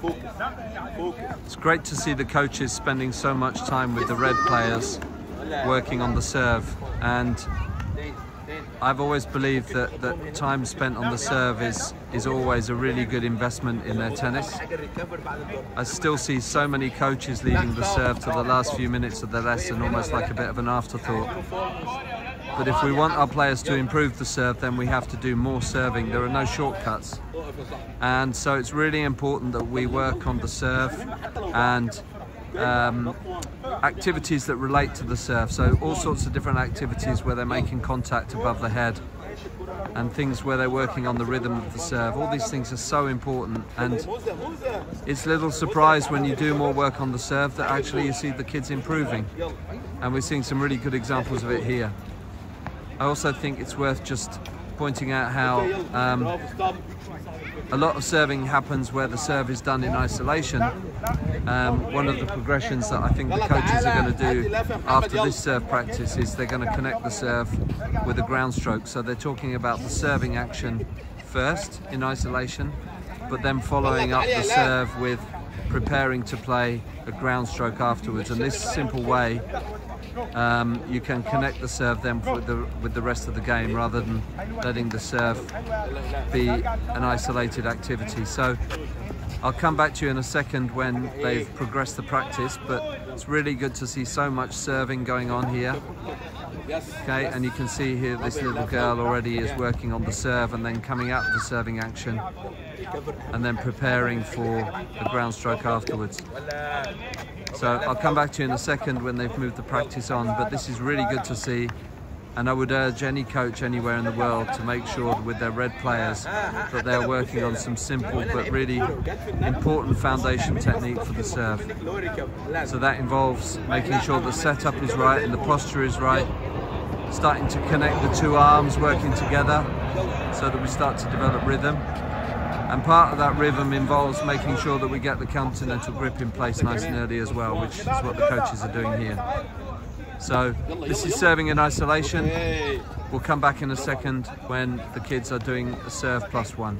It's great to see the coaches spending so much time with the red players working on the serve, and I've always believed that time spent on the serve is always a really good investment in their tennis. I still see so many coaches leaving the serve to the last few minutes of the lesson, almost like a bit of an afterthought. But if we want our players to improve the serve, then we have to do more serving. There are no shortcuts. And so it's really important that we work on the serve and activities that relate to the serve. So all sorts of different activities where they're making contact above the head and things where they're working on the rhythm of the serve. All these things are so important, and it's little surprise when you do more work on the serve that actually you see the kids improving. And we're seeing some really good examples of it here. I also think it's worth just pointing out how a lot of serving happens where the serve is done in isolation. One of the progressions that I think the coaches are going to do after this serve practice is they're going to connect the serve with a ground stroke. So they're talking about the serving action first in isolation, but then following up the serve with preparing to play a ground stroke afterwards. And this simple way you can connect the serve then with the rest of the game, rather than letting the serve be an isolated activity. So I'll come back to you in a second when they've progressed the practice, but it's really good to see so much serving going on here. Okay, and you can see here this little girl already is working on the serve and then coming out of the serving action and then preparing for the ground stroke afterwards. So I'll come back to you in a second when they've moved the practice on, but this is really good to see, and I would urge any coach anywhere in the world to make sure with their red players that they're working on some simple but really important foundation technique for the serve. So that involves making sure the setup is right and the posture is right, starting to connect the two arms working together so that we start to develop rhythm. And part of that rhythm involves making sure that we get the continental grip in place nice and early as well, which is what the coaches are doing here. So this is serving in isolation. We'll come back in a second when the kids are doing a serve +1.